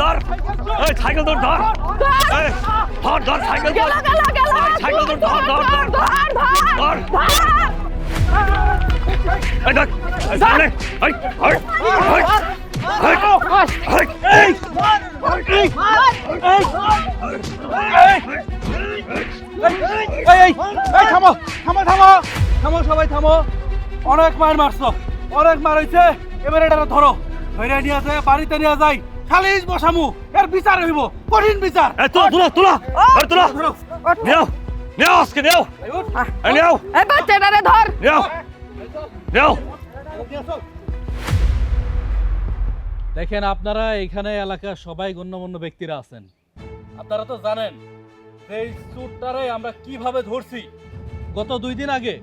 ধর এই সাইকেল ধর ধর এই ধর ধর সাইকেল ধর সাইকেল ধর ধর ধর ধর ধর এই ধর এই সামনে এই থামো থামো থামো থামো সবাই থামো। অনেক মার মারছো, অনেক মার হইছে, এবারে এটা ধরো, ধরে নিয়ে যায় বাড়িতে নিয়ে যাই, খালিজ বসামু, এর বিচার হইব, কঠিন বিচার। এই তোলা তোলা তোলা তোলা নেও নেও আজকে নেও এই নেও এই বাচ্চাটারে ধর নেও নেও। দেখেন আপনারা এখানে এলাকার সবাই গণ্যমান্য ব্যক্তিরা আছেন, আপনারা তো জানেন যে এই চোরটারে আমরা কিভাবে ধরছি। গত 2 দিন আগে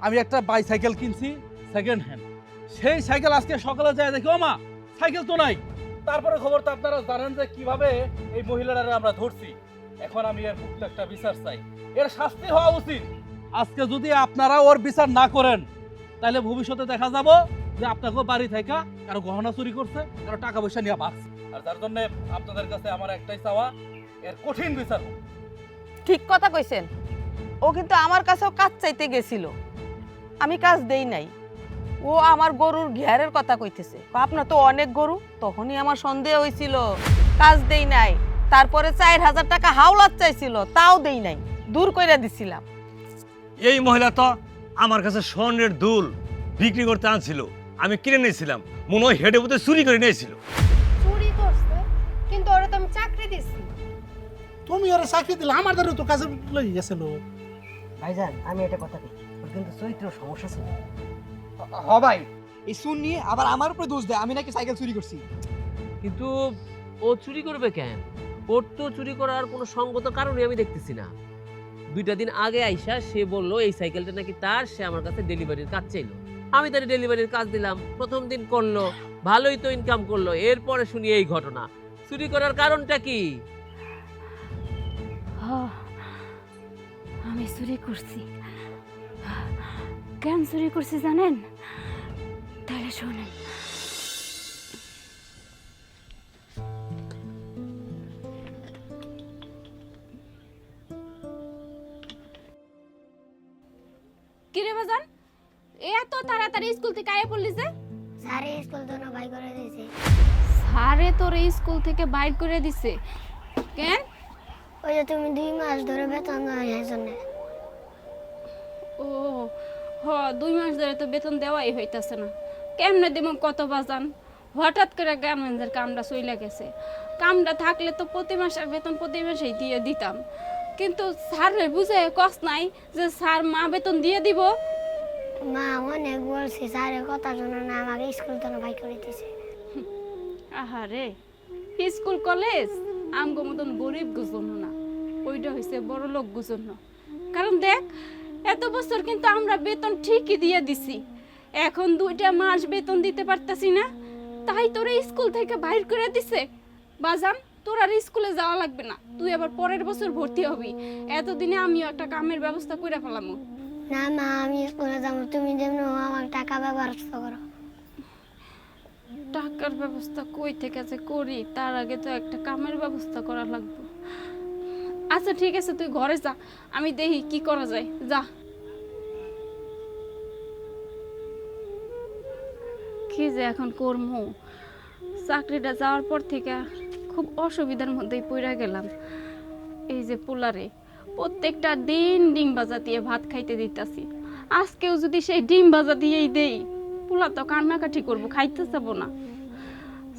আমি একটা বাইসাইকেল কিনছি সেকেন্ড হ্যান্ড, সেই সাইকেল আজকে সকালে যায় দেখি ও মা সাইকেল তো নাই। তারপরে খবর তো আপনারা জানেন যে কিভাবে এই মহিলাটারে আমরা ধরছি। এখন আমি এর একটা বিচার চাই, এর শাস্তি হওয়া উচিত। আজকে যদি আপনারা ওর বিচার না করেন তাহলে ভবিষ্যতে দেখা যাব যে আপনাকে বাড়ি থেকে কারো গহনা চুরি করছে, কারো টাকা পয়সা নিয়ে ভাগছে। আর যার জন্য আপনাদের কাছে আমার একটাই চাওয়া, এর কঠিন বিচার হোক। ঠিক কথা কইছেন, ও কিন্তু আমার কাছেও কাজ চাইতে গেছিল, আমি কাজ দেই নাই। ও আমার গরুর ঘেরের কথা কইতেছে, আপনার তো অনেক গরু, তখনই আমার সন্দেহ হয়েছিল, কাজ দেই নাই। তারপরে 4000 টাকা হাওলাত চাইছিল, তাও দেই নাই, দূর কইরা দিছিলাম। এই মহিলা তো আমার কাছে স্বর্ণের দুল বিক্রি করতে আনছিল, আমি কিনে নিয়েছিলাম, মনে হয় হেডে বুতে চুরি করে নিয়েছিল। চুরি করছে, কিন্তু ওরা তো আমি চাকরি দিছি। তুমি ওরা চাকরি দিলে আমার দ্বারা তো কাজে লই গেছিল। ভাইজান আমি এটা কথা কই, ওর কিন্তু চরিত্র সমস্যা ছিল। হ ভাই, এই শুন নিয়ে আবার আমার উপরে দোষ দেয় আমি নাকি সাইকেল চুরি করছি। কিন্তু ও চুরি করবে কেন? ওর তো চুরি করার কোনো সঙ্গত কারণই আমি দেখতেছি না। 2টা দিন আগে আইসা সে বললো এই সাইকেলটা নাকি তার, সে আমার কাছে ডেলিভারির কাজ চাইলো, আমি তার ডেলিভারির কাজ দিলাম। প্রথম দিন করলো, ভালোই তো ইনকাম করলো, এরপরে শুনি এই ঘটনা। চুরি করার কারণটা কি? আমি চুরি করছি। কেন চুরি করছি জানেন? তাহলে শোনেন। কিরে বাজান, এত তাড়াতাড়ি স্কুল থেকে আয়া পড়লি যে? স্যারে স্কুল জন্য বাই করে দিয়েছে। স্যারে তোর স্কুল থেকে বাইর করে দিছে কেন? ওই যে তুমি 2 মাস ধরে বেতন দাও এর জন্য। ও হ, 2 মাস ধরে তো বেতন দেওয়াই হইতাছে না, কেমনে দেব কত বাজান? হঠাৎ করে গার্মেন্টসের কামটা চইলা গেছে, কামটা থাকলে তো প্রতি মাসের বেতন প্রতি মাসেই দিয়ে দিতাম, কিন্তু স্যারের বুঝে কষ্ট নাই যে স্যার মা বেতন দিয়ে দিব। মা অনেক বলছি, স্যারের কথা শুনে না আমাকে স্কুল জন্য বাই করে দিয়েছে। আহারে, স্কুল কলেজ আমগো মতন গরিব গুজন না, ওইটা হয়েছে বড় লোক গুজন। কারণ দেখ, এত বছর কিন্তু আমরা বেতন ঠিকই দিয়ে দিছি, এখন 2টা মাস বেতন দিতে পারতাছি না, তাই তোরা স্কুল থেকে বাইর করে দিছে। বাজান, তোর আর স্কুলে যাওয়া লাগবে না, তুই আবার পরের বছর ভর্তি হবি। এতদিনে আমিও একটা কামের ব্যবস্থা করে ফেলাম। না মা, আমি স্কুলে যাবো, তুমি যেমন আমার টাকা ব্যবস্থা করো। টাকার ব্যবস্থা কই থেকে যে করি, তার আগে তো একটা কামের ব্যবস্থা করা লাগবে। আচ্ছা ঠিক আছে, তুই ঘরে যা, আমি দেখি কি করা যায়, যা। কি যে এখন করমু, চাকরিটা যাওয়ার পর থেকে খুব অসুবিধার মধ্যেই পড়ে গেলাম। এই যে পোলারে প্রত্যেকটা দিন ডিম ভাজা দিয়ে ভাত খাইতে দিতেছি, আজকেও যদি সেই ডিম ভাজা দিয়েই দেই, পোলা তো কান্নাকাটি করবো, খাইতে যাবো না।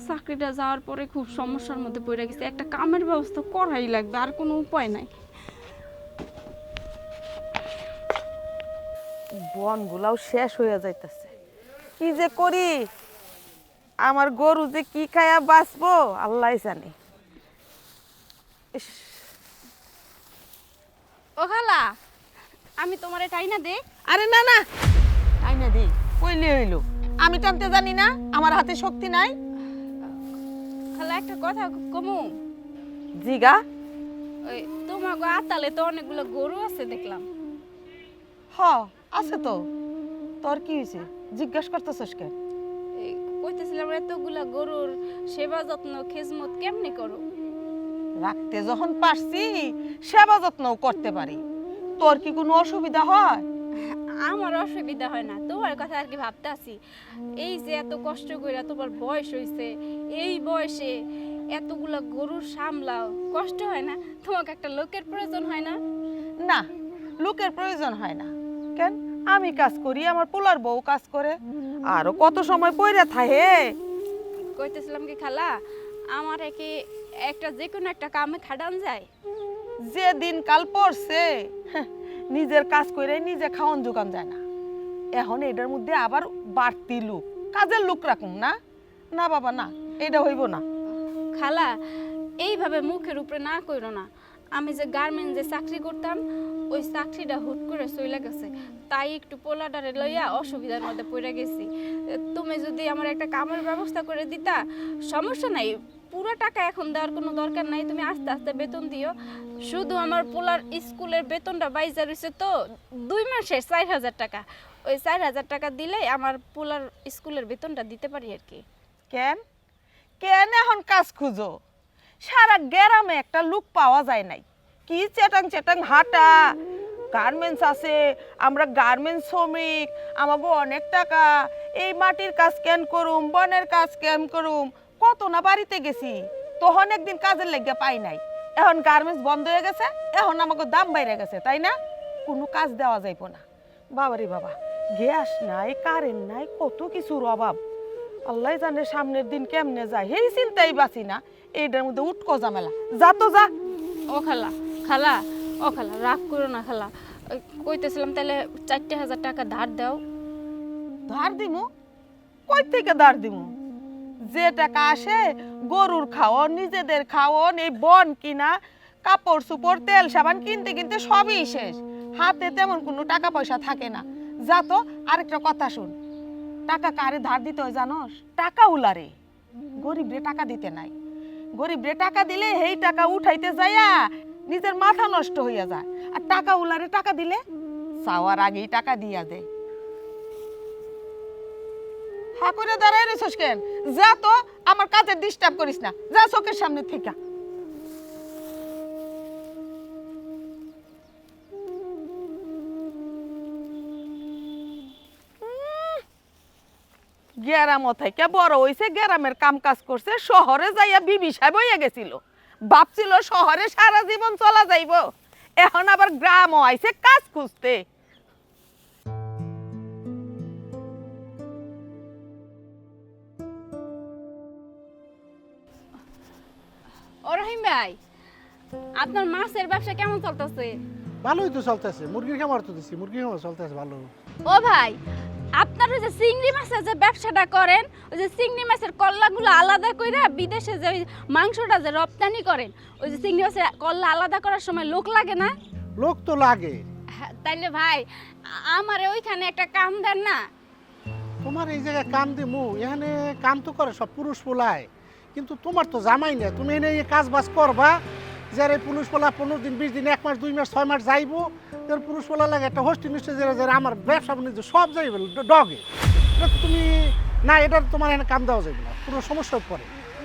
চাকরিটা যাওয়ার পরে খুব সমস্যার মধ্যে পড়ে গেছে, একটা কামের ব্যবস্থা করাই লাগবে, আর কোনো উপায় নাই। বনগুলাও শেষ হয়ে যাইতেছে, কি যে করি, আমার গরু যে কি খায়া বাঁচবো আল্লাহ জানে। ও খালা, আমি তোমারে টাইনা দে। আরে না না, টাইনা দি কইলে হইলো, আমি টানতে জানি না, আমার হাতে শক্তি নাই। খালা একটা কথা কমু। জিগা, ওই তোমার আতালে তো অনেকগুলো গরু আছে দেখলাম। হ আছে তো, তোর কি হয়েছে জিজ্ঞাসা করতেছস কেন? কইতেছিলাম এতগুলা গরুর সেবা যত্ন খেজমত কেমনে করো? রাখতে যখন পারছি সেবা যত্নও করতে পারি। তোর কি কোনো অসুবিধা হয়? আমার অসুবিধা হয় না, তোমার কথা আর কি ভাবতে আছি। এই যে এত কষ্ট করে তোমার বয়স হইছে, এই বয়সে এতগুলা গরুর সামলাও, কষ্ট হয় না? তোমাকে একটা লোকের প্রয়োজন হয় না? না, লোকের প্রয়োজন হয় না। কেন? আমি কাজ করি, আমার পোলার বউ কাজ করে, আরো কত সময় পইরা থাকে। কইতেছিলাম কি খালা, আমার কি একটা যে কোনো একটা কামে খাটান যায়? যে দিন কাল পড়ছে নিজের কাজ করে নিজে খাওয়ান জোগান যায় না, এখন এটার মধ্যে আবার বাড়তি লোক, কাজের লোক রাখুন না? না বাবা না, এটা হইব না। খালা এইভাবে মুখের উপরে না কইরো না। আমি যে গার্মেন্টসে চাকরি করতাম, ওই চাকরিটা হুট করে চলে গেছে, তাই একটু পোলাডারে লইয়া অসুবিধার মধ্যে পড়ে গেছি। তুমি যদি আমার একটা কামের ব্যবস্থা করে দিতা, সমস্যা নাই, পুরো টাকা এখন দেওয়ার কোনো দরকার নাই, তুমি আস্তে আস্তে বেতন দিও। শুধু আমার পোলার স্কুলের বেতনটা বাইজা রয়েছে তো 2 মাসে 4000 টাকা, ওই 4000 টাকা দিলে আমার পোলার স্কুলের বেতনটা দিতে পারি আর কি। কেন কেন এখন কাজ খুঁজো? সারা গ্রামে একটা লোক পাওয়া যায় নাই, কি চেটাং চেটাং হাঁটা। গার্মেন্টস আছে, আমরা গার্মেন্টস শ্রমিক, আমাকে অনেক টাকা, এই মাটির কাজ কেন করুম, বনের কাজ কেন করুম, কত না বাড়িতে গেছি, তখন একদিন কাজের লেগে পাই নাই। এখন গার্মেন্টস বন্ধ হয়ে গেছে, এখন আমাকে দাম বাইরে গেছে, তাই না? কোনো কাজ দেওয়া যাইব না। বাবারে বাবা, গ্যাস নাই, কারেন্ট নাই, কত কিছুর অভাব। আল্লাহ জানে সামনের দিন কেমনে যায়, এই চিন্তাই বাঁচি না। এইটার মধ্যে উটকো ঝামেলা, যা তো যা। ও খালা, খালা, ও খালা রাগ করো না খালা, কইতেছিলাম তাহলে 4000 টাকা ধার দাও। ধার দিমু? কই থেকে ধার দিমু? যে টাকা আসে গরুর খাওয়ন, নিজেদের খাওয়ন, এই বন কিনা, কাপড় চোপড়, তেল সাবান কিনতে কিনতে সবই শেষ, হাতে তেমন কোনো টাকা পয়সা থাকে না। যা তো। আরেকটা কথা শুন, টাকা কারে ধার দিতে হয় জানোস? টাকা উলারে, গরিবরে টাকা দিতে নাই। গরিবরে টাকা দিলে এই টাকা উঠাইতে যাইয়া নিজের মাথা নষ্ট হইয়া যায়, আর টাকা উলারে টাকা দিলে চাওয়ার আগেই টাকা দিয়া দেয়। হা করে দাঁড়াই রেছিস কেন? যা তো, আমার কাজে ডিস্টার্ব করিস না, যা চোখের সামনে থেকে। গ্রামও থেকে বড় হইছে, গ্রামের কাম কাজ করছে, শহরে যাইয়া বিবি সাহেব হইয়া গেছিল, ভাবছিল শহরে সারা জীবন চলা যাইব, এখন আবার গ্রামও আইছে কাজ খুঁজতে। ও রহিম ভাই, আপনার মাছের ব্যবসা কেমন চলতেছে? ভালোই তো চলতেছে, মুরগির খামার তো দিচ্ছি, মুরগির খামার চলতেছে ভালো। ও ভাই, আপনার ওই যে চিংড়ি মাছের যে ব্যবসাটা করেন, ওই যে চিংড়ি মাছের কল্লাগুলো আলাদা কইরা বিদেশে যে ওই মাংসটা যে রপ্তানি করেন, ওই যে চিংড়ি মাছের কল্লা আলাদা করার সময় লোক লাগে না? লোক তো লাগে। তাইলে ভাই আমারে ওইখানে একটা কাম দেন না? তোমার এই জায়গায় কাম দিমু, এখানে কাম তো করে সব পুরুষ পোলায়, কিন্তু তোমার তো জামাই না, তুমি এনে এই কাজ বাজ করবা। যারা পুরুষ পোলা 15 দিন 20 দিন 1 মাস 2 মাস 6 মাস যাইবো, তোর পুরুষ পোলা লাগে একটা হোস্টেল নিশ্চয় যারা আমার ব্যবসা বাণিজ্য সব যাইবে ডগে। এটা তো তুমি না, এটা তোমার এখানে কাম দেওয়া যাবে না, কোনো সমস্যা পড়ে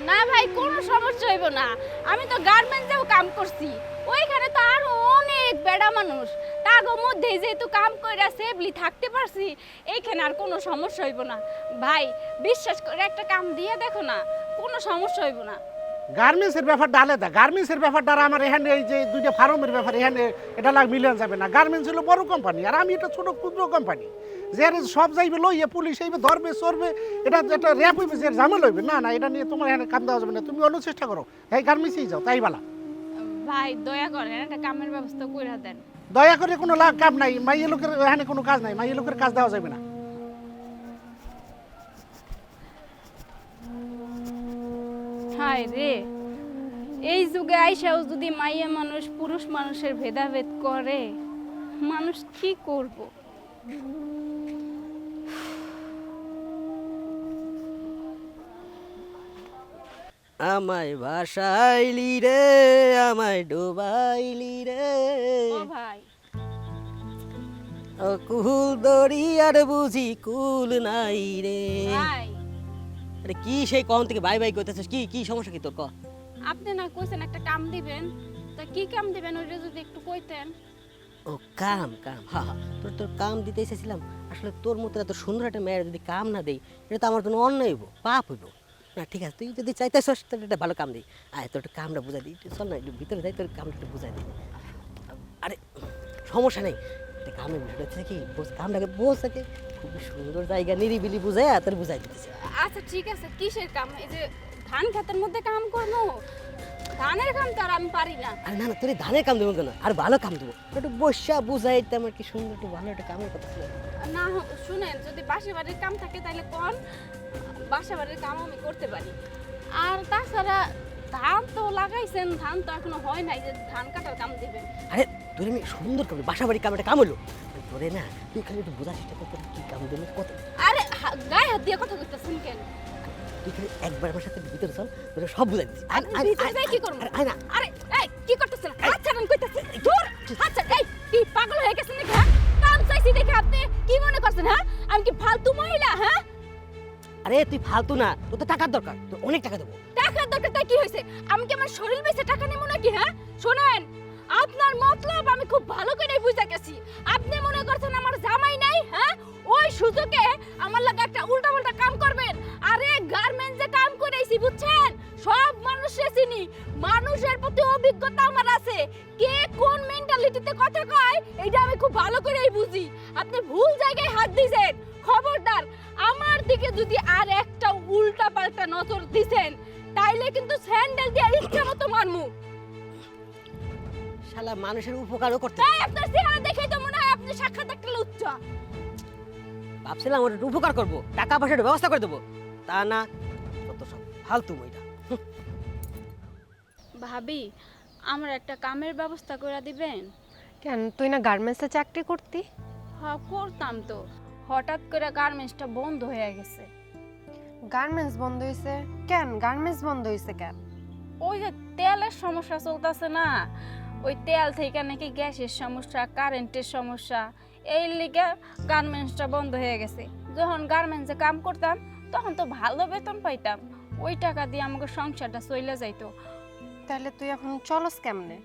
না ভাই, কোনো সমস্যা হইব না, আমি তো গার্মেন্টসেও কাম করছি, ওইখানে তো আরো অনেক বেড়া মানুষ, তাগো মধ্যে যেহেতু কাম কইরা সেফলি থাকতে পারছি, এইখানে আর কোনো সমস্যা হইব না। ভাই বিশ্বাস করে একটা কাম দিয়ে দেখো না, কোনো সমস্যা হইব না। গার্মেন্টসের ব্যাপারটা আলাদা, গার্মেন্টসের ব্যাপারটা আমার এখানে এই যে 2টা ফার্মের ব্যাপার, এখানে এটা মিলিয়ে যাবে না। গার্মেন্টস হলো বড় কোম্পানি, আর আমি এটা ছোট ক্ষুদ্র কোম্পানি, যে সব যাইবে লইয়ে পুলিশ এইবে ধরবে চড়বে, এটা একটা র্যাপ হইবে, যে ঝামেলা হইবে। না না, এটা নিয়ে তোমার এখানে কাম দেওয়া যাবে না, তুমি অন্য চেষ্টা করো, এই গার্মেন্টসেই যাও, তাই বলা। ভাই দয়া করেন একটা কামের ব্যবস্থা করে দেন। দয়া করে কোনো কাম নাই, মাইয়ে লোকের এখানে কোনো কাজ নাই, মাইয়ে লোকের কাজ দেওয়া যাবে না। হায় রে, এই যুগে আইসাও যদি মাইয়া মানুষ পুরুষ মানুষের ভেদাভেদ করে, মানুষ কি করব? আমায় ভাসাইলি রে, আমায় ডোবাইলি রে, ও ভাই কুল দড়ি আর বুঝি কুল নাই রে। ভাই কি সেই কখন থেকে বাই বাই করতেছিস, কি কি সমস্যা কি তোর ক? আপনি না কইছেন একটা কাম দিবেন, তা কি কাম দিবেন ওইটা যদি একটু কইতেন। ও কাম কাম, হ্যাঁ হ্যাঁ, তোর কাম দিতে এসেছিলাম। আসলে তোর মতো এত সুন্দর একটা মেয়ের যদি কাম না দেই, এটা তো আমার জন্য অন্যায় হইব, পাপ হইব। না ঠিক আছে, তুই যদি চাইতেছস তাহলে একটা ভালো কাম দিই। আয় তোর একটু কামটা বুঝাই দিই, চল না একটু ভিতরে যাই, তোর কামটা একটু বুঝাই দিই। আরে সমস্যা নেই, একটা কামের বিষয়টা হচ্ছে কি, কামটাকে বোঝ থাকে, খুব সুন্দর জায়গা নিরিবিলি বুঝাই তোর বুঝাই দিতেছে। আচ্ছা ঠিক আছে, কিসের কাম? এই যে ধান ক্ষেতের মধ্যে কাম করবো? ধানের কাম তো আর আমি পারি না। আরে না না, তোর ধানের কাম দেবো কেন, আর ভালো কাম দেবো, একটু বসা বুঝাই আমার কি সুন্দর একটু ভালো একটা কামের কথা ছিল। না শুনেন, যদি বাসা বাড়ির কাম থাকে তাহলে কোন বাসা বাড়ির কাম আমি করতে পারি। আর তাছাড়া ধান তো লাগাইছেন, ধান তো এখনো হয় নাই যে ধান কাটার কাম দিবেন। আরে তোর আমি সুন্দর কাম, বাসা বাড়ির কাম একটা কাম হলো তোরে না, তুই খালি একটু বোঝার চেষ্টা কর কি কাম দেবো কত। আরে গায়ে হাত দিয়ে কথা কইতেছেন কেন? তুই খালি একবার আমার সাথে ভিতরে চল, তোরা সব বুঝাই দিচ্ছি। ভিতরে যাই কি করব? আয় না, আরে এই কি করতেছেন? আচ্ছা আমি কইতাছি দূর। আচ্ছা এই কি পাগল হয়ে গেছেন নাকি? হ্যাঁ, কাম চাইছি দেখে আপনি কি মনে করছেন? হ্যাঁ, আমি কি ফালতু মহিলা? হ্যাঁ, আরে তুই ফালতু না, তোর তো টাকার দরকার, তোর অনেক টাকা দেবো। টাকার দরকার তাই কি হয়েছে? আমি কি আমার শরীর বেচে টাকা নেবো নাকি? হ্যাঁ শোনেন, আপনার মতলব আমি খুব ভালো করে বুঝে গেছি। আপনি মনে করছেন আমার জামাই নাই? হ্যাঁ, ওই সুযোগে আমার লাগে একটা উল্টাপাল্টা কাম করবেন। আরে গার্মেন্টসে কাম করেছি বুঝছেন, সব মানুষে চিনি, মানুষের প্রতি অভিজ্ঞতা আমার আছে, কে কোন মেন্টালিটিতে কথা কয় এইটা আমি খুব ভালো করেই বুঝি। আপনি ভুল জায়গায় হাত দিয়েছেন, খবরদার আমার দিকে যদি আর একটা উল্টা পাল্টা নজর দিছেন তাইলে কিন্তু স্যান্ডেল দিয়ে ইচ্ছা মতো মারমু। শালা মানুষের উপকারও করতে, তাই আপনার চেহারা দেখেই তো মনে হয় আপনি সাক্ষাৎ একটা লুচ্চা। ভাবছিলাম ওর একটু উপকার করবো, টাকা পয়সার ব্যবস্থা করে দেবো, তা না, কত সব ফালতু মইটা। ভাবি, আমার একটা কামের ব্যবস্থা করে দিবেন? কেন, তুই না গার্মেন্টসে চাকরি করতি? হ্যাঁ করতাম তো, হঠাৎ করে গার্মেন্টসটা বন্ধ হয়ে গেছে। গার্মেন্টস বন্ধ হয়েছে কেন? গার্মেন্টস বন্ধ হয়েছে কেন? ওই যে তেলের সমস্যা চলতেছে না, ওই তেল থেকে নাকি গ্যাসের সমস্যা, কারেন্টের সমস্যা, এই লিগে গার্মেন্টসটা বন্ধ হয়ে গেছে। যখন গার্মেন্টসে কাম করতাম তখন তো ভালো বেতন পাইতাম, ওই টাকা দিয়ে আমাকে সংসারটা চলে যাইতো। তাহলে তুই এখন চলস কেমনে?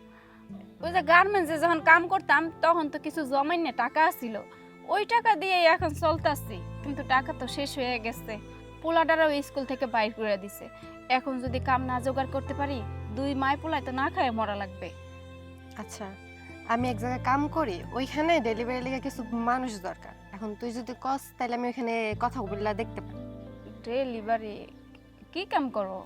ওই যে গার্মেন্টসে যখন কাম করতাম তখন তো কিছু জমাইনে টাকা ছিল, ওই টাকা দিয়ে এখন চলতেছি, কিন্তু টাকা তো শেষ হয়ে গেছে। পোলাটারাও স্কুল থেকে বাইর করে দিছে, এখন যদি কাম না জোগাড় করতে পারি দুই মায় পোলায় তো না খায় মরা লাগবে। আচ্ছা, আমি এক জায়গায় কাম করি, ওইখানে ডেলিভারি লেগে কিছু মানুষ দরকার। এখন তুই যদি কস তাহলে আমি ওইখানে কথা বললে দেখতে পারি। ডেলিভারি কি কাম করো?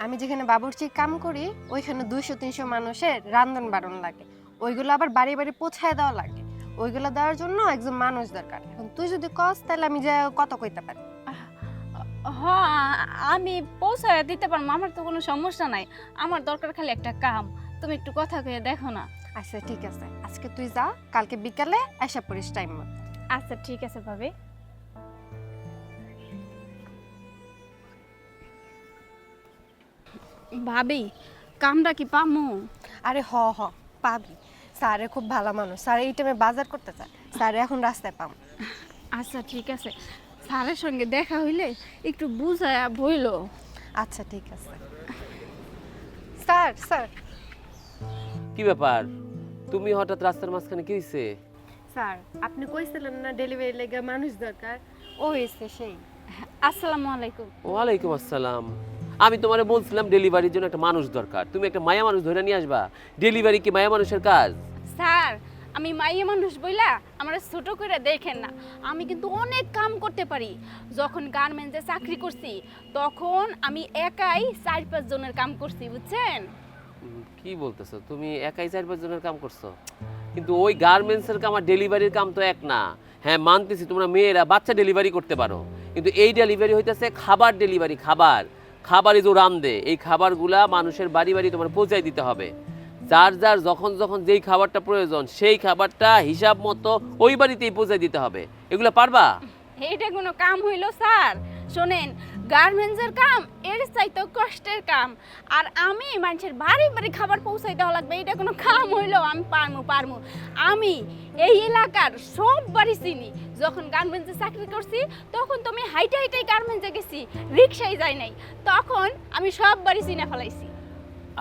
আমি যেখানে বাবুর্চি কাম করি ওইখানে 200-300 মানুষের রান্ধন বাড়ন লাগে, ওইগুলো আবার বাড়ি বাড়ি পৌঁছায় দেওয়া লাগে, ওইগুলো দেওয়ার জন্য একজন মানুষ দরকার। এখন তুই যদি কস তাহলে আমি যা কত কইতে পারি। হ্যাঁ আমি পৌঁছায় দিতে পারবো, আমার তো কোনো সমস্যা নাই, আমার দরকার খালি একটা কাম, তুমি একটু কথা কয়ে দেখো না। আচ্ছা ঠিক আছে, আজকে তুই যা, কালকে বিকালে আইসা পড়িস টাইম মতো। আচ্ছা ঠিক আছে ভাবি। ভাবি, কামটা কি পামু? আরে হ হ পাবি, স্যারে খুব ভালো মানুষ, স্যার এই টাইমে বাজার করতে চায়, স্যারে এখন রাস্তায় পাম। আচ্ছা ঠিক আছে, স্যারের সঙ্গে দেখা হইলে একটু বুঝায়া বইলো। আচ্ছা ঠিক আছে। স্যার স্যার কি ব্যাপার, তুমি হঠাৎ রাস্তার মাঝখানে কি হইছে? স্যার আপনি কইছিলেন না ডেলিভারি লেগে মানুষ দরকার, ও হয়েছে সেই। আসসালামু আলাইকুম। ওয়ালাইকুম আসসালাম। আমি তোমারে বলছিলাম ডেলিভারির জন্য একটা মানুষ দরকার, তুমি একটা মায়া মানুষ ধরে নিয়ে আসবা। ডেলিভারি কি মায়া মানুষের কাজ? স্যার আমি মাইয়া মানুষ বইলা আমার ছোট করে দেখেন না, আমি কিন্তু অনেক কাম করতে পারি। যখন গার্মেন্টসে চাকরি করছি তখন আমি একাই 4-5 জনের কাম করছি বুঝছেন। কি বলতেছো, তুমি একাই 4-5 জনের কাম করছো? কিন্তু ওই গার্মেন্টসের কাম আর ডেলিভারির কাম তো এক না। হ্যাঁ মানতেছি তোমরা মেয়েরা বাচ্চা ডেলিভারি করতে পারো, কিন্তু এই ডেলিভারি হইতেছে খাবার ডেলিভারি। খাবারই যে রান্ধে, এই খাবারগুলা মানুষের বাড়ি বাড়ি তোমার পৌঁছাই দিতে হবে। যার যার যখন যখন যেই খাবারটা প্রয়োজন সেই খাবারটা হিসাব মতো ওই বাড়িতেই পৌঁছাই দিতে হবে। এগুলো পারবা? এইটা কোনো কাম হইলো স্যার? শোনেন, গার্মেন্টসের কাম এর চাইতে কষ্টের কাম। আর আমি মানুষের বাড়ি বাড়ি খাবার পৌঁছাই দেওয়া লাগবে, এটা কোনো কাম হইলেও আমি পারমু। আমি এই এলাকার সব বাড়ি চিনি। যখন গার্মেন্টসে চাকরি করছি তখন তো আমি হাইটে হাইটেই গার্মেন্টসে গেছি, রিক্সায় যাই নাই। তখন আমি সব বাড়ি চিনে ফেলাইছি।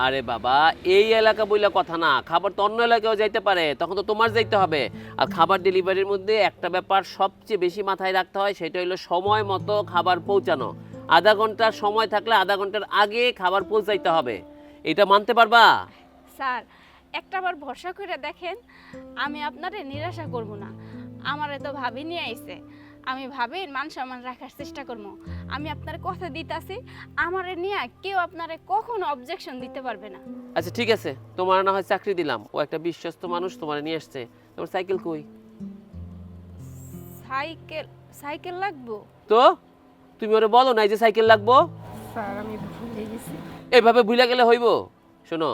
আরে বাবা, এই এলাকা বইলা কথা না, খাবার তো অন্য এলাকায়ও যাইতে পারে, তখন তো তোমার যাইতে হবে। আর খাবার ডেলিভারির মধ্যে একটা ব্যাপার সবচেয়ে বেশি মাথায় রাখতে হয়, সেটা হলো সময় মতো খাবার পৌঁছানো। আধা ঘন্টার সময় থাকলে আধা ঘন্টার আগে খাবার পৌঁছাইতে হবে, এটা মানতে পারবা? স্যার একটা বার ভরসা করে দেখেন, আমি আপনারে নিরাশা করব না। আমারে তো ভাবি নিয়ে আইছে, আমি ভাবির মান সম্মান রাখার চেষ্টা করবো। আমি আপনার কথা দিতেছি, আমারে নিয়ে কেউ আপনারে কখনো অবজেকশন দিতে পারবে না। আচ্ছা ঠিক আছে, তোমার না হয় চাকরি দিলাম, ও একটা বিশ্বস্ত মানুষ তোমার নিয়ে আসছে। তোমার সাইকেল কই? সাইকেল লাগবো তো তুমি ওরে বলো না যে সাইকেল লাগবো? স্যার আমি ভুলে গেছি। এইভাবে ভুলে গেলে হইব? শোনো,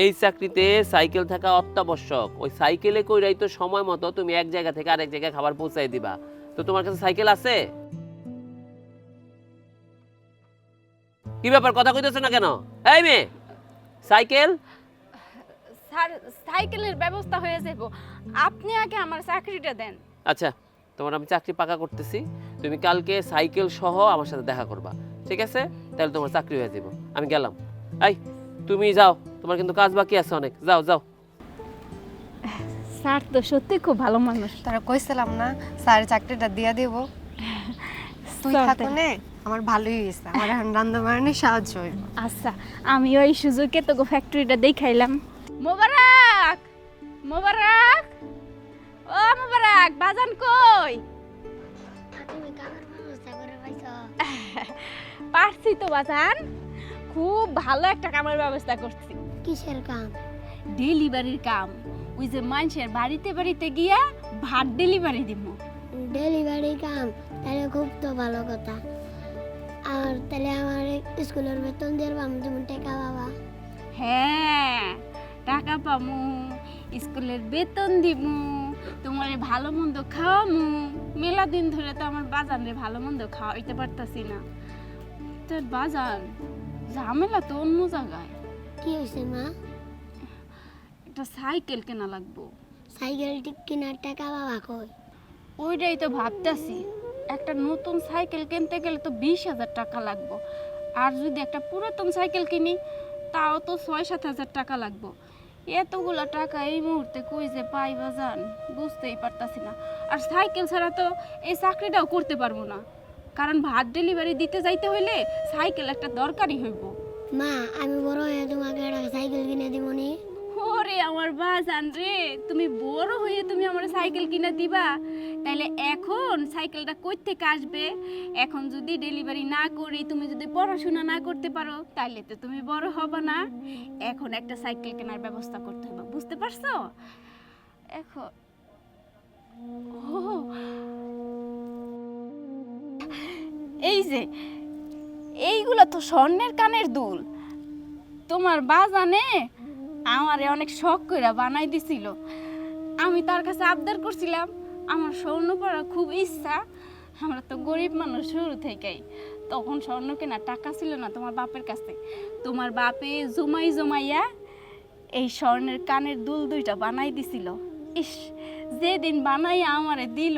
এই চাকরিতে সাইকেল থাকা অত্যাবশ্যক। ওই সাইকেলে কইরাই তো সময় মতো তুমি এক জায়গা থেকে আরেক জায়গায় খাবার পৌঁছাই দিবা। তো তোমার কাছে সাইকেল আছে? কি ব্যাপার, কথা কইতেছ না কেন? এই মেয়ে, সাইকেল? স্যার সাইকেলের ব্যবস্থা হয়ে যাব, আপনি আগে আমার চাকরিটা দেন। আচ্ছা, তোমার আমি চাকরি পাকা করতেছি, তুমি কালকে সাইকেল সহ আমার সাথে দেখা করবা, ঠিক আছে? তাহলে তোমার চাকরি হয়ে যাব। আমি গেলাম। এই তুমি যাও, তোমার কিন্তু কাজ বাকি আছে অনেক, যাও যাও। স্যার তো সত্যি খুব ভালো মানুষ। তারা কইছিলাম না স্যার চাকরিটা দিয়া দেব। তুই থাকুনে আমার ভালোই হয়েছে, আমার এখন রান্না বান্নায় সাহায্য হইব। আচ্ছা আমি ওই সুযোগে তোকে ফ্যাক্টরিটা দেখাইলাম। মোবারক মোবারক, ও মোবারক, বাজান কই? তুমি কামের ব্যবস্থা করে পাইছো? পারছি তো বাজান, খুব ভালো একটা কামের ব্যবস্থা করছি। কিসের কাম? ডেলিভারির কাম। ওই যে মানুষের বাড়িতে বাড়িতে গিয়া ভাত ডেলিভারি দিব। ডেলিভারি কাম? তাহলে খুব তো ভালো কথা। আর তাহলে আমার স্কুলের বেতন দিয়ে আমি যেমন টাকা বাবা। হ্যাঁ টাকা পামু, স্কুলের বেতন দিমু, তোমার ভালো মন্দ খাওয়ামু। মেলা দিন ধরে তো আমার বাজানরে ভালো মন্দ খাওয়াইতে পারতাছি না। তোর বাজান ঝামেলা তো অন্য জায়গায়। কি হয়েছে মা? একটা সাইকেল কেনা লাগবো। সাইকেল কেনার টাকা বাবা কই? ওইটাই তো ভাবতাছি, একটা নতুন সাইকেল কিনতে গেলে তো 20,000 টাকা লাগবো। আর যদি একটা পুরাতন সাইকেল কিনি তাও তো 6-7 হাজার টাকা লাগবো। এতগুলো টাকা এই মুহূর্তে কই যে পাই বাজান, বুঝতেই পারতাছি না। আর সাইকেল ছাড়া তো এই চাকরিটাও করতে পারবো না, কারণ ভাত ডেলিভারি দিতে যাইতে হইলে সাইকেল একটা দরকারই হইব। মা আমি বড় হয়ে তোমাকে একটা সাইকেল কিনে দিব নি? ওরে আমার বাজান রে, তুমি বড় হয়ে তুমি আমার সাইকেল কিনে দিবা? তাহলে এখন সাইকেলটা কই থেকে আসবে? এখন যদি ডেলিভারি না করি, তুমি যদি পড়াশোনা না করতে পারো, তাহলে তো তুমি বড় হবে না। এখন একটা সাইকেল কেনার ব্যবস্থা করতে হবে, বুঝতে পারছো? এখন এই যে এইগুলো তো স্বর্ণের কানের দুল। তোমার বাজানে আমারে অনেক শখ করে বানাই দিছিল। আমি তার কাছে আবদার করছিলাম, আমার স্বর্ণ পরা খুব ইচ্ছা। আমরা তো গরিব মানুষ শুরু থেকেই, তখন স্বর্ণ কেনার টাকা ছিল না তোমার বাপের কাছে। তোমার বাপে জমাইয়া এই স্বর্ণের কানের দুল দুইটা বানাই দিছিল। ইস, যেদিন বানাইয়া আমারে দিল,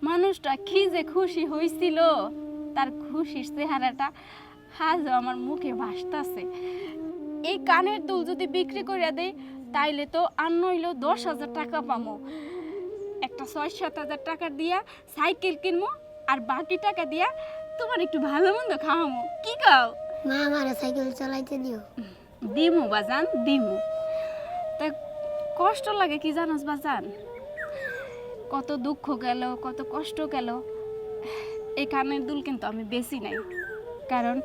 মানুষটা কি যে খুশি হয়েছিল, তার খুশির চেহারাটা আজও আমার মুখে ভাসতাছে। এই কানের দুল যদি বিক্রি করে দেয় তাইলে তো আর নইলেও 10,000 টাকা পামো। একটা 6-7 হাজার টাকা দিয়া সাইকেল কিনবো, আর বাকি টাকা দিয়া তোমার একটু ভালো মন্দ খাওয়ামো। কি কাও? মা আমার সাইকেল চালাইতে দিও। দিমু বাজান, দিমু। তা কষ্ট লাগে কি জানোস বাজান? কত দুঃখ গেল, কত কষ্ট গেল। এই কানের দুল কিন্তু আমি বেশি নাই, কারণ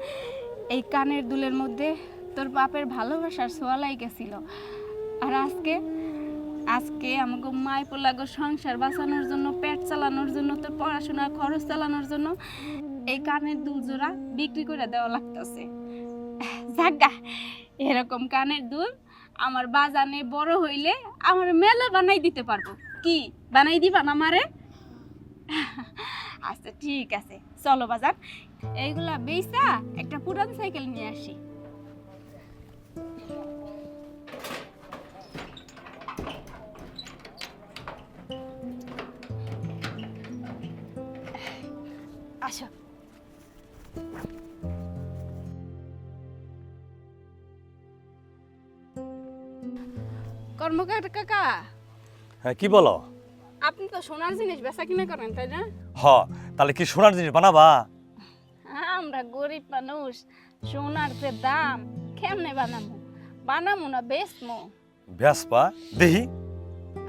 এই কানের দুলের মধ্যে তোর বাপের ভালোবাসার ছোঁয়ালাই গেছিল। আর আজকে আমাকে মায় পোলাগো সংসার বাঁচানোর জন্য, পেট চালানোর জন্য, তোর পড়াশোনার খরচ চালানোর জন্য এই কানের দুল জোড়া বিক্রি করে দেওয়া লাগতেছে। জাগা, এরকম কানের দুল আমার বাজানে বড় হইলে আমার মেলা বানাই দিতে পারবো। কি বানাই দিবা না আমারে? আচ্ছা ঠিক আছে, চলো বাজার এইগুলা বেচা একটা পুরান সাইকেল নিয়ে আসি। আসো। কর্মকার কাকা, হ্যাঁ কি বলো? আপনি তো সোনার জিনিস বেচা কিনা করেন তাই না? হ, তাহলে কি সোনার জিনিস বানাবা? আমরা গরিব মানুষ, সোনার যে দাম কেমনে বানামু? বানামু না বেচমু? ভেসপা দেহি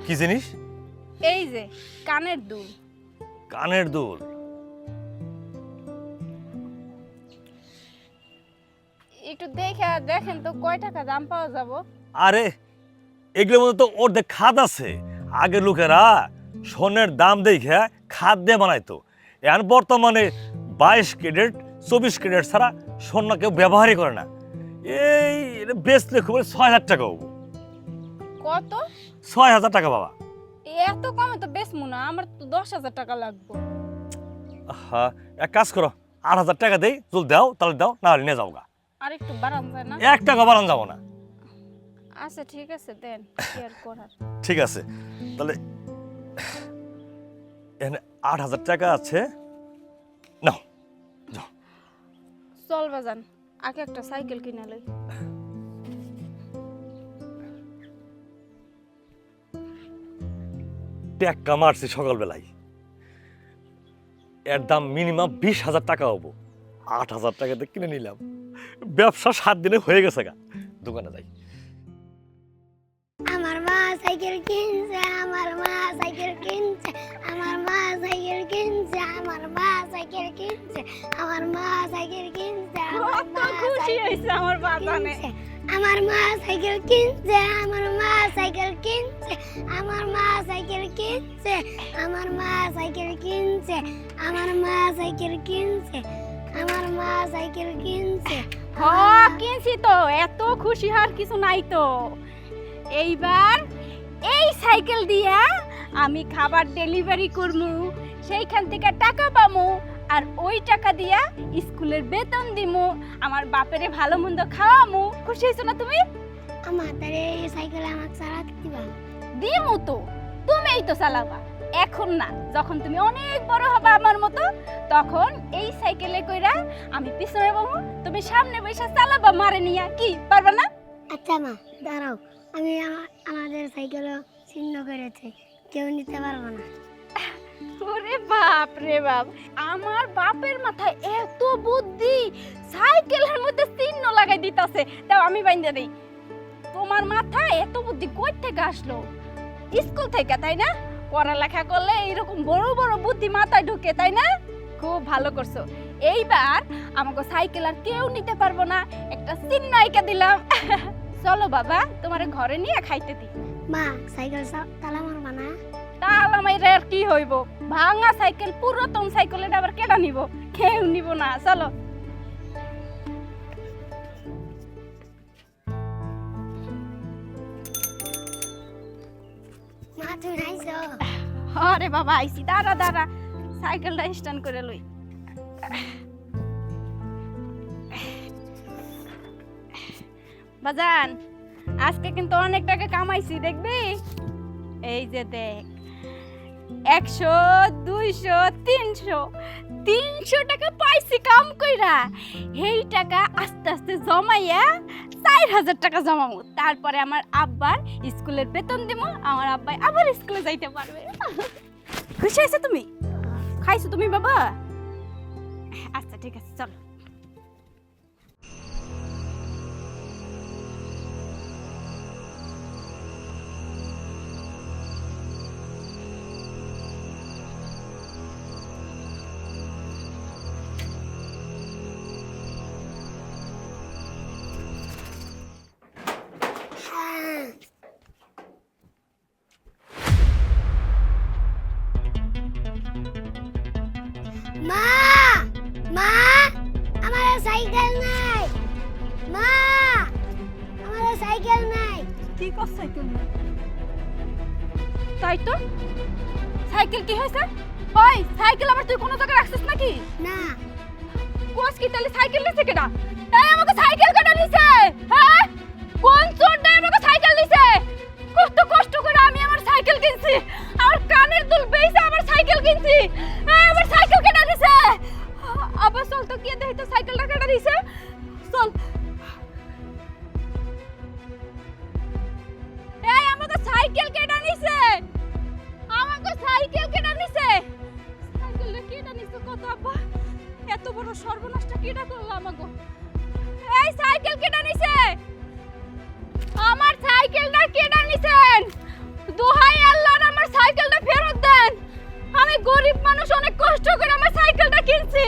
কি জিনিস? এই যে কানের দুল। কানের দুল? একটু দেখেন তো কয় টাকা দাম পাওয়া যাব? আরে এগুলোর মধ্যে তো অর্ধেক খাদ আছে। আগে লোকেরা সোনের দাম দেখে খাদ দিয়ে বানাইতো, এখন বর্তমানে 22 ক্যারেট 24 ক্যারেট ছাড়া সোনা কেউ ব্যবহারই করে না। এই বেচলে খুব 6,000 টাকা হবো। কত? 6,000 টাকা বাবা। এত কমে তো বেচমু না, আমার তো 10,000 টাকা লাগবে। হ্যাঁ, এক কাজ করো, 8,000 টাকা দেই, যদি দাও তাহলে দাও, না হলে নিয়ে যাও গা। আর একটু বাড়ান যায় না? 1 টাকা বাড়ান যাবো না। আচ্ছা ঠিক আছে, দেন কি আর করার। ঠিক আছে, তাহলে এখানে 8,000 টাকা আছে, নাও। চল বাজান, আগে একটা সাইকেল কিনে লই। টাকা মারছি সকালবেলায়, এর দাম মিনিমাম 20,000 টাকা হবো। 8,000 টাকাতে কিনে নিলাম, ব্যবসা 7 দিনে হয়ে গেছে গা। দোকানে যাই। আমার মা সাইকেল কিনছে, আমার মা সাইকেল কিনছে, আমার মা সাইকেল কিনছে, আমার মা সাইকেল কিনছে, আমার মা সাইকেল কিনছে, কত খুশি হইছে আমার বাজানে। আমার মা সাইকেল কিনছে, আমার মা সাইকেল কিনছে, আমার মা সাইকেল কিনছে, আমার মা সাইকেল কিনছে, আমার মা সাইকেল কিনছে, আমার মা সাইকেল কিনছে। হ্যাঁ কিনছি তো, এত খুশি হওয়ার কিছু নাই তো। এইবার এই সাইকেল দিয়া আমি খাবার ডেলিভারি করমু, সেইখান থেকে টাকা পামু, আর ওই টাকা দিয়া স্কুলের বেতন দিমু, আমার বাপেরে ভালো মন্দ খাওয়ামু। খুশি হইছো না তুমি? আমার তারে এই সাইকেল আমাকে চালাতে দিবা? দিমু তো, তুমিই তো চালাবা। এখন না, যখন তুমি অনেক বড় হবা আমার মতো, তখন এই সাইকেলে কইরা আমি পিছনে বসবো, তুমি সামনে বসে চালাবা মারে নিয়া। কি পারবা না? আচ্ছা মা দাঁড়াও, আমি আমাদের সাইকেলও ছিন্ন করেছে, কেউ নিতে পারবো না। ওরে বাপ রে বাপ, আমার বাপের মাথায় এত বুদ্ধি, সাইকেলের মধ্যে চিহ্ন লাগাই দিতাছে। তাও আমি বাইন্দা দেই। তোমার মাথায় এত বুদ্ধি কই থেকে আসলো? স্কুল থেকে, তাই না? পড়ালেখা করলে এরকম বড় বড় বুদ্ধি মাথায় ঢুকে, তাই না? খুব ভালো করছো। এইবার আমাকে সাইকেল আর কেউ নিতে পারবো না, একটা চিহ্ন আইকা দিলাম। চলো বাবা, তোমারে ঘরে নিয়ে খাইতে দিই। মা সাইকেল তালা মারবা না? তাহলে আমার আর কি হইব? ভাঙা সাইকেল, পুরাতন সাইকেল, আবার কেডা নিব? কেউ নিব না। চলো। মা তুমি আইছো? আরে বাবা আইছি, দাঁড়া দাঁড়া, সাইকেলটা স্ট্যান্ড করে লই। বাজান, আজকে কিন্তু অনেক টাকা কামাইছি, দেখবি? এই যে দেখ, 100, 200, 300 টাকা পাইছি কাম কইরা। এই টাকা আস্তে আস্তে জমাইয়া 4,000 টাকা জমামু। তারপরে আমার আব্বার স্কুলের বেতন দিব, আমার আব্বাই আবার স্কুলে যাইতে পারবে। খুশি হয়েছো তুমি? খাইছো তুমি বাবা? আচ্ছা ঠিক আছে, চলো। মা মা আমার সাইকেল নাই, মা আমার সাইকেল নাই। কি করছ সাইকেল? তাই তো, সাইকেল কি হয়েছে? ওই সাইকেল আবার তুই কোনো জায়গায় রাখছিস নাকি? না কোস কি তাহলে সাইকেল নিছে কেডা? এই আমাকে সাইকেল কেডা নিছে? হ্যাঁ কোন চোরটা আমাকে সাইকেল নিছে? কত কষ্ট করে আমি আমার সাইকেল কিনছি, আমার কানের দুল বেইছে আমার সাইকেল কিনছি, এই আমার সাইকেল কেডা নিছে? আবার চল তো গিয়ে দেখি তো সাইকেলটা কেডা নিছে। চল। এই আমাকে সাইকেল কেডা নিছে? আমাকে সাইকেল কেডা নিছে? সাইকেলটা কেডা নিছে কত আব্বা? এত বড় সর্বনাশটা কেডা করলো আমাকে? এই সাইকেল কেডা নিছে? আমার সাইকেলটা কেডা নিছেন? দোহাই আল্লাহর আমার সাইকেলটা ফেরত দেন। আমি গরিব মানুষ, অনেক কষ্ট করে আমার সাইকেলটা কিনছি।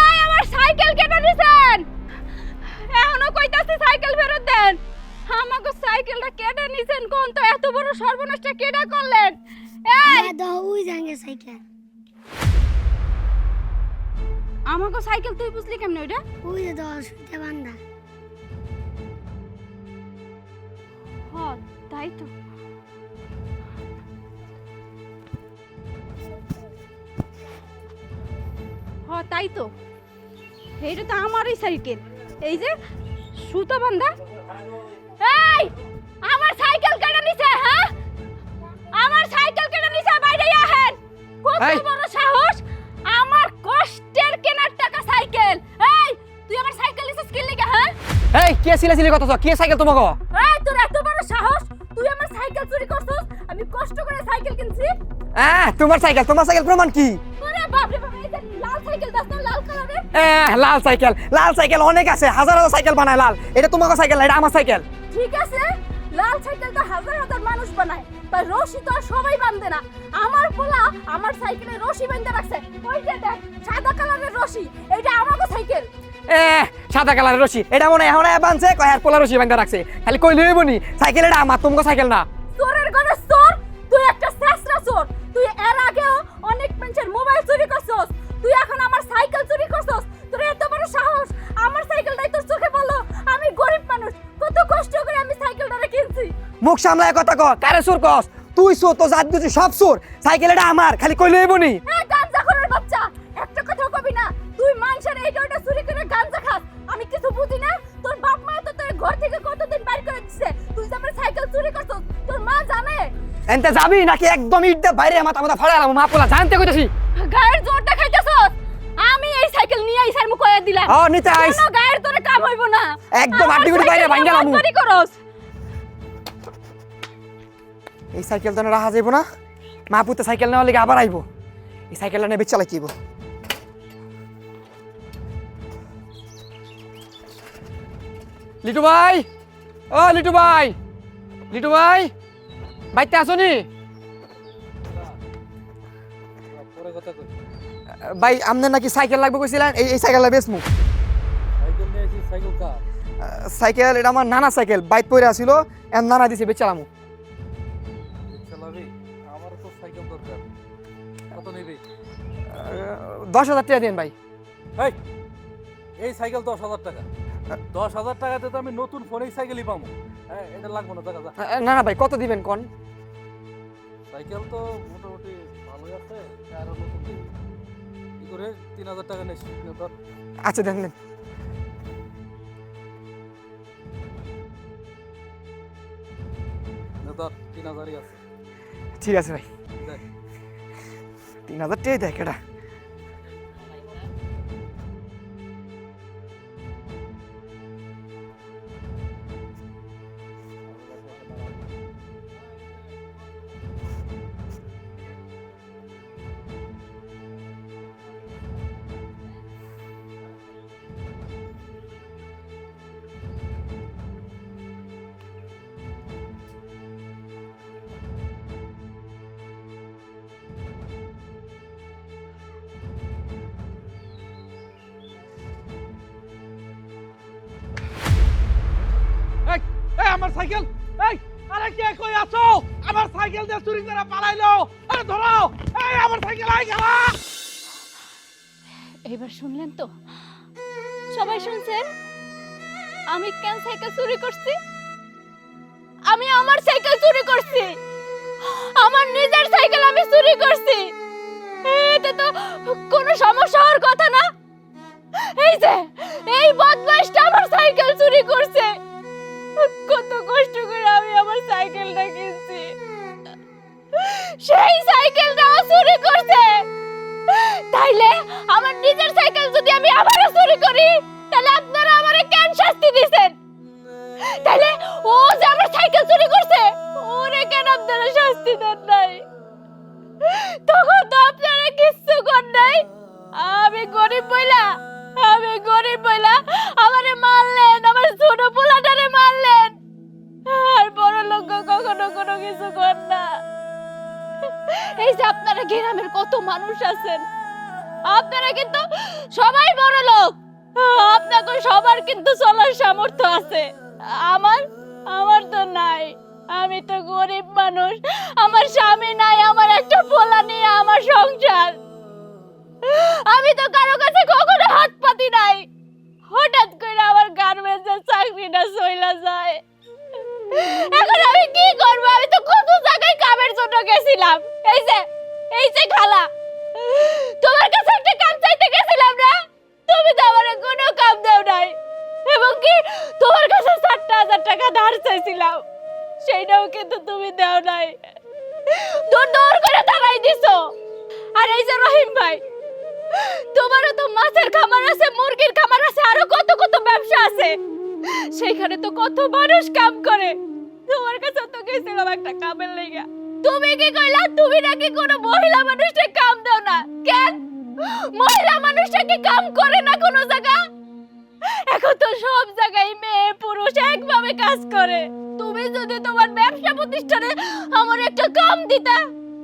এই আমার সাইকেল কেডা নিছেন? এখনো কইতাছি সাইকেল ফেরত দেন। আমাকে সাইকেলটা কেডা নিছেন কোন তো? এত বড় সর্বনাশটা কেডা করলেন? এই দাদা ওই জাঙ্গে সাইকেল আমাকে সাইকেল তুই বুঝলি কেমনে ওইটা? ওই যে দশ সুইতে বান্ধা হ্যাঁ তাই তো। হ্যাঁ তাই তো, এইটা তো আমারই সাইকেল। এই যে সুতা বান্ধা। এই আমার সাইকেল কেডা নিছে? হ্যাঁ আমার সাইকেল কেডা নিছে? বাইরে আহেন। কত বড় সাহস! আমার কষ্টের কেনার টাকা সাইকেল। এই তুই আমার সাইকেল নিছিস কি লাগা? হ্যাঁ এই কে সিলাসিলি কথা তো কে সাইকেল তোমাকে? এই তোর এত বড় সাহস! তুই আমার সাইকেল চুরি করছিস? আমি কষ্ট করে সাইকেল কিনছি। তোমার সাইকেল প্রমাণ কি? আরে বাপ রে বাপ, এই যে লাল সাইকেল দাস না, লাল কালারের। লাল সাইকেল অনেক আছে, হাজার হাজার সাইকেল বানায় লাল। এটা তোমাকে সাইকেল না, এটা আমার সাইকেল। ঠিক আছে, লাল সাইকেল তো হাজার হাজার মানুষ বানায়, তাই রশি তো আর সবাই বাঁধে না। আমার পোলা আমার সাইকেলে রশি বাঁধতে রাখছে। ওই যে দেখ সাদা কালারের রশি, এটা আমারও সাইকেল। সাদা কালারের রশি এটা মনে এখন বানছে কয় আর পোলা রশি বাঁধতে রাখছে। খালি কইলে হইব নি সাইকেল এটা আমার, তোমাকে সাইকেল না। চোরের ঘরে চোর, তুই একটা শেষরা চোর। তুই এর আগেও অনেক মানুষের মোবাইল চুরি করছস, তুই এখন আমার সাইকেল চুরি করছস। তোর এত বড় সাহস! আমার সাইকেলটাই তোর চোখে পড়লো। আমি গরিব মানুষ, কত কষ্ট করে আমি সাইকেলটা কিনছি। মুখ সামলায় কথা ক, কারে চোর কস? তুই চোর, তো জাত দিছি সব চোর। সাইকেল এটা আমার, খালি কইলে হইব নি? এই গাঞ্জাখোরের বাচ্চা, একটা কথাও কবি না। তুই মানুষের এইটা ওইটা চুরি করে গাঞ্জা খাস, আমি কিছু বুঝি না? তোর বাপ মা তো তোর ঘর থেকে কতদিন বাইর করে দিছে। তুই যে আমার সাইকেল চুরি করছস, তোর মা জানে? এনতে যাবি নাকি একদম ইট দে বাইরে মাথা মাথা ফাড়ালাম? মা পোলা জানতে কইতাছি। গায়ের জোর দেখাইতেছস? আমি এই সাইকেল নিয়ে আইসার মুখ কইয়া দিলাম। নিতে আইস। কোনো গায়ের তোরে কাম হইব না। একদম আড্ডিগুড়ি বাইরে ভাঙ্গালাম। চুরি করস? এই সাইকেল তো রাখা যাইব না। মা পুতে সাইকেল নেওয়ার লেগে আবার আইব। এই সাইকেলটা নেবে চালাইব। লিটু ভাই, ও লিটু ভাই, লিটু ভাই বাইতে আসনি? ভাই আপনার নাকি সাইকেল লাগবে কইছিলেন, এই সাইকেলটা বেচমু। সাইকেল নিয়েছি, সাইকেল কার? সাইকেল এটা আমার নানা সাইকেল, বাইক পরে আসিল, এর নানা দিছে বেচালামু। চালাবি? আমার তো সাইকেল দরকার। কত নিবি? 10,000 টাকা দেন ভাই। এই সাইকেল 10,000 টাকা? 10,000 টাকাতে তো আমি নতুন ফোন এই সাইকেলই পাবো। এটা লাগবে না, টাকা যা। না না ভাই, কত দিবেন কোন? সাইকেল তো মোটামুটি ভালোই আছে, আরো নতুন দিবি। কি করে 3,000 টাকা নিস? আচ্ছা দেন দেন। ধর 3,000ই আছে। ঠিক আছে ভাই, 3,000 টাকাই দেখ এটা। আমার সাইকেল! এই আরে কে কই আছো? আমার সাইকেল দিয়ে চুরি করে পালাইলো। আরে ধরো! এই আমার সাইকেল আই গেল। এবার শুনলেন তো? সবাই শুনছেন আমি কেন সাইকেল চুরি করছি? আমি আমার সাইকেল চুরি করছি, আমার নিজের সাইকেল আমি চুরি করছি। এটা তো কোনো সমস্যা হওয়ার কথা না। এই যে এই বদমাইশটা আমার সাইকেল চুরি করছে, কত কষ্ট করে আমি আমার সাইকেলটা কিনছি, সেই সাইকেলটাও চুরি করছে। তাইলে আমার নিজের সাইকেল যদি আমি আবারও চুরি করি, তাহলে আপনারা আমারে কেন শাস্তি দিবেন? তাইলে ও যে আমার সাইকেল চুরি করছে, ওরে কেন আপনারা শাস্তি দেন নাই? তখন তো আপনারা কিচ্ছু করেন নাই। আমি গরিব বইলা আমারে মারলেন, আমার ছোট পোলাটারে মারলেন, আর বড় লোক কখনো কোনো কিছু করেন না। এই যে আপনারা গ্রামের কত মানুষ আছেন, আপনারা কিন্তু সবাই বড় লোক, আপনাদের সবার কিন্তু চলার সামর্থ্য আছে। আমার তো নাই, আমি তো গরিব মানুষ, আমার স্বামী নাই, আমার একটা পোলা নিয়ে আমার সংসার। আমি তো কারো কাছে কখনো হাত পাতি নাই। হঠাৎ করে আমার গার্মেন্টসের চাকরিটা চইলা যায়, এখন আমি কি করব? আমি তো কত জায়গায় কামের জন্য গেছিলাম। এই যে খালা, তোমার কাছে একটা কাম চাইতে গেছিলাম না, তুমি তো আমার কোনো কাম দাও নাই, এবং কি তোমার কাছে 7,000 টাকা ধার চাইছিলাম, সেইটাও কিন্তু তুমি দাও নাই, দৌড় করে তাড়াই দিছো। আর এই যে রহিম ভাই, তোমারও তো মাছের খামার আছে, মুরগির খামার আছে, আরো কত কত ব্যবসা আছে, সেইখানে তো কত মানুষ কাম করে। তোমার কাছে তো গেছিলাম একটা কামের লাগা, তুমি কি কইলা তুমি নাকি কোনো মহিলা মানুষকে কাম দাও না? কেন মহিলা মানুষটা কি কাম করে না কোনো জায়গা? এখন তো সব জায়গায় মেয়ে পুরুষ একভাবে কাজ করে। তুমি যদি তোমার ব্যবসা প্রতিষ্ঠানে আমার একটা কাম দিতা,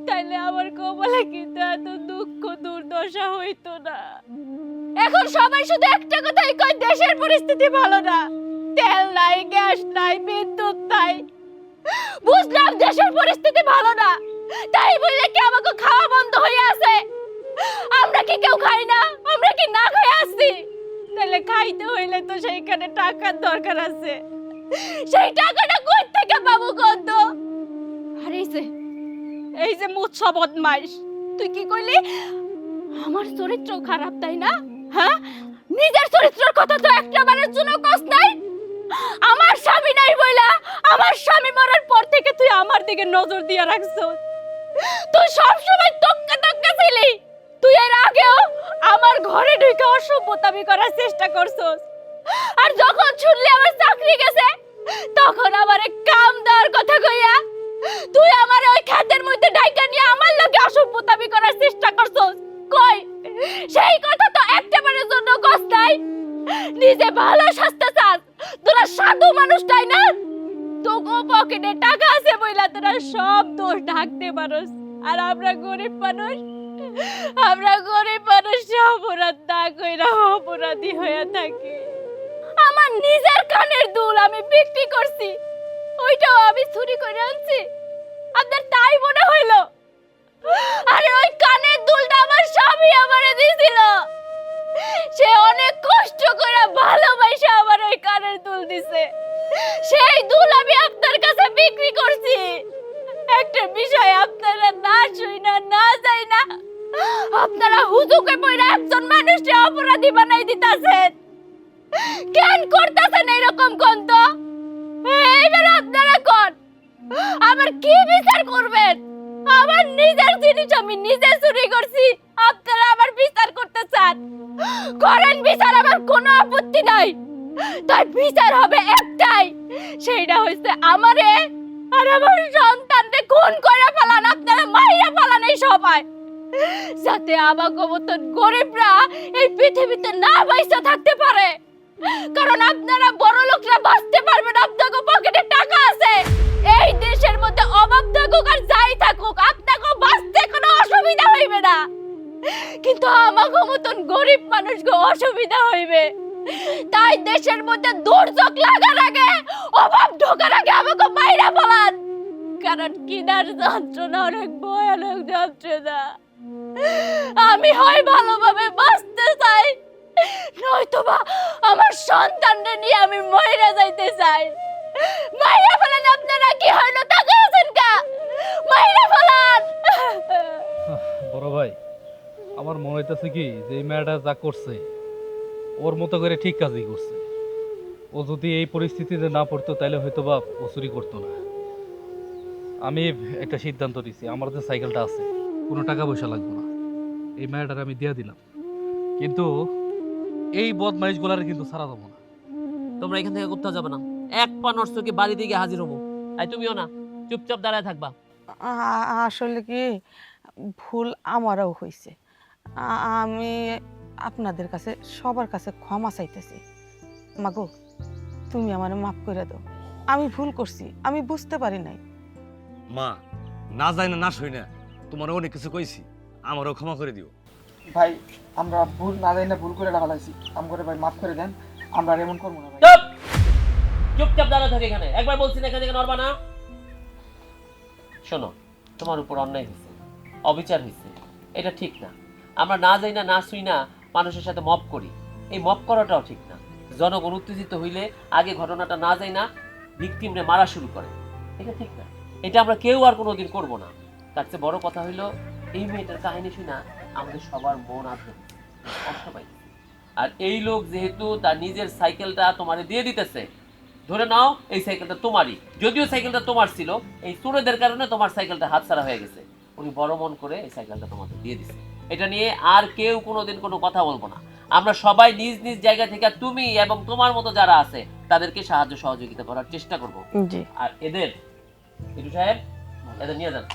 তাইলে আমার কপালে কিন্তু এত দুঃখ দুর্দশা হইতো না। এখন সবাই শুধু একটা কথাই কয়, দেশের পরিস্থিতি ভালো না, তেল নাই, গ্যাস নাই, বিদ্যুৎ নাই। বুঝলাম দেশের পরিস্থিতি ভালো না, তাই বলে কি আমাকে খাওয়া বন্ধ হয়ে আছে? আমরা কি কেউ খাই না? আমরা কি না খেয়ে আসছি? তাহলে খাইতে হইলে তো সেইখানে টাকার দরকার আছে, সেই টাকাটা কই থেকে পাবো কত? আর এই যে মুচ্ছা বদমাইশ, তুই কি কইলি আমার চরিত্র খারাপ, তাই না? হ্যাঁ, নিজের চরিত্রের কথা তো একটাবারের জন্য কস নাই। আমার স্বামী নাই বইলা, আমার স্বামী মরার পর থেকে তুই আমার দিকে নজর দিয়ে রাখছস। তুই সবসময় তক্কা ছিলি। তুই এর আগেও আমার ঘরে ঢুকে অসভ্যতামি করার চেষ্টা করছস, আর যখন শুনলি আমার চাকরি গেছে, তখন আমার কাম দেওয়ার কথা কইয়া তুই আমার ওই খাতের মধ্যে ডাইকা নিয়ে আমার লগে অসভ্যতামি করার চেষ্টা করছস। কই সেই কথা তো একটাবারের জন্য কস নাই। নিজে ভালো শাস্তি চাস, তোরা সাধু মানুষ তাই না? তোকে পকেটে টাকা আছে বইলা তোরা সব দোষ ঢাকতে পারস, আর আমরা গরিব মানুষ অপরাধ না কইরা অপরাধী হয়ে থাকি। আমার নিজের কানের দুল আমি বিক্রি করছি, ওইটাও আমি চুরি করে আনছি, আপনার তাই মনে হইল? আরে ওই কানের দুলটা আমার স্বামী আমারে দিয়েছিল, সে অনেক কষ্ট করে ভালোবাসা আমার ওই কানের দুল দিছে, সেই দুল আমি আপনার কাছে বিক্রি করছি। একটা বিষয় আপনারা না শুইনা না যাই না, আপনারা হুজুকে পয়রা একজন মানুষকে অপরাধী বানাই দিতাছেন। কেন করতেছেন এরকম? কোন তো এইবার আপনারা কোন আমার কি বিচার করবেন? আমার নিজের জিনিস আমি নিজে চুরি করছি, আপনারা আমার বিচার করতে চান? করেন বিচার, আমার কোনো আপত্তি নাই। তাই বিচার হবে একটাই, সেইটা হইছে আমারে আর আমার সন্তানকে খুন করে ফেলান, আপনারা মাইরা ফেলান এই সবাই, যাতে আমাকে মতন গরিবরা এই পৃথিবীতে না বাইসা থাকতে পারে। কারণ আপনারা বড় লোকরা বাঁচতে পারবেন, আপনাদের পকেটে টাকা আছে। এই দেশের মধ্যে অভাব থাকুক আর যাই থাকুক, আপনাকে বাঁচতে কোনো অসুবিধা হইবে না, কিন্তু আমাকে মতন গরিব মানুষকে অসুবিধা হইবে। তাই দেশের মধ্যে দুর্যোগ লাগার আগে, অভাব ঢোকার আগে আমাকে মাইরা ফেলান, কারণ কিনার যন্ত্রণা অনেক ভয়ানক যন্ত্রণা। আমি হয় ভালোভাবে বাঁচতে চাই, নয়তোবা আমার সন্তানকে নিয়ে আমি মরে যাইতে চাই। মাইরা ফেলান আপনারা, কি হইলো টাকা আছেন কা? মাইরা ফেলান। বড় ভাই, আমার মনে হইতেছে কি যে এই মেয়েটা যা করছে ওর মতো করে ঠিক কাজই করছে। ও যদি এই পরিস্থিতিতে না পড়তো তাহলে হয়তো বা ও চুরি করতো না। আমি একটা সিদ্ধান্ত নিয়েছি, আমার যে সাইকেলটা আছে কোনো টাকা পয়সা লাগবে না, এই মেয়েটার আমি দিয়ে দিলাম, কিন্তু এই বদমাইশগুলার কিন্তু ছাড়া যাবো না। তোমরা এখান থেকে কোথাও যাবে না, এক পা নষ্টকে বাড়িতে গিয়ে হাজির হবো। আর তুমিও না, চুপচাপ দাঁড়ায় থাকবা। আসলে কি ভুল আমারও হয়েছে। আমি আপনাদের কাছে সবার কাছে ক্ষমা চাইতেছি। মাগো, তুমি আমার মাফ করে দাও। আমি ভুল করছি, আমি বুঝতে পারি নাই। মা, না যাই না শুই না, তোমার অনেক কিছু কইছি, আমারও ক্ষমা করে দিও। ভাই আমরা ভুল না জানি না ভুল করে লাগালাইছি, আম করে ভাই মাফ করে দেন, আমরা আর এমন করবো না ভাই। চুপ, চুপচাপ দাঁড়ায় থাকে এখানে। একবার বলছি না এখান থেকে নড়বা না। শোনো, তোমার উপর অন্যায় হয়েছে, অবিচার হয়েছে, এটা ঠিক না। আমরা না যাই না শুই না মানুষের সাথে মব করি, এই মব করাটাও ঠিক না। জনগণ উত্তেজিত হইলে আগে ঘটনাটা না যাই না ভিকটিমরে মারা শুরু করে, এটা ঠিক না। এটা আমরা কেউ আর কোনোদিন করবো না। তার চেয়ে বড় কথা হইলো এই মেয়েটার কাহিনী শুনা আমাদের সবার মন আঁতকে কষ্ট পাই। আর এই লোক যেহেতু তার নিজের সাইকেলটা তোমারে দিয়ে দিতেছে, ধরে নাও এই সাইকেলটা তোমারই, যদিও সাইকেলটা তোমার ছিল, এই চোরেদের কারণে তোমার সাইকেলটা হাতছাড়া হয়ে গেছে। উনি বড় মন করে এই সাইকেলটা তোমাকে দিয়ে দিছে। এটা নিয়ে আর কেউ কোনোদিন কোনো কথা বলবো না। আমরা সবাই নিজ নিজ জায়গা থেকে তুমি এবং তোমার মতো যারা আছে তাদেরকে সাহায্য সহযোগিতা করার চেষ্টা করবো। জি। আর এদের ইটু সাহেব, এদের নিয়ে যান,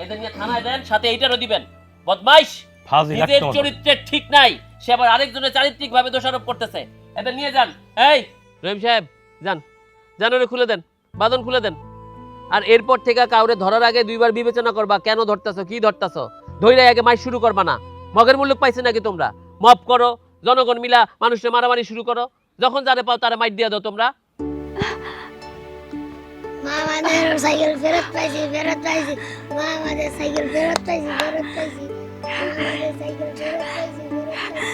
এদের নিয়ে থানায় দেন, সাথে এইটারও দিবেন। বদমাইশ, ফাজিল নিজের একটা চরিত্রের ঠিক নাই, সে আবার আরেকজনের চারিত্রিক ভাবে দোষারোপ করতেছে। এদের নিয়ে যান। এই রহিম সাহেব, যান, জানুয়ারি খুলে দেন, বাদন খুলে দেন। আর এরপর থেকে কাউরে ধরার আগে দুইবার বিবেচনা করবা, কেন ধরতেছো, কি ধরতেছো। ধইরা আগে মাই শুরু করবা না। মগের মূল্য পাইছে নাকি তোমরা? মপ করো, জনগণ মিলা মানুষের মারামারি শুরু করো, যখন যারে পাও তারে মাইট দিয়ে দাও তোমরা। মা আমাদের সাইকেল ফেরত পাইছি, ফেরত পাইছি। মা আমাদের সাইকেল ফেরত পাইছি, ফেরত পাইছি। মা আমাদের সাইকেল ফেরত পাইছি, ফেরত পাইছি।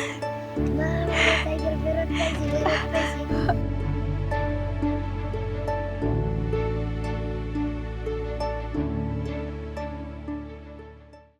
মা আমাদের সাইকেল ফেরত পাইছি, ফেরত পাইছি।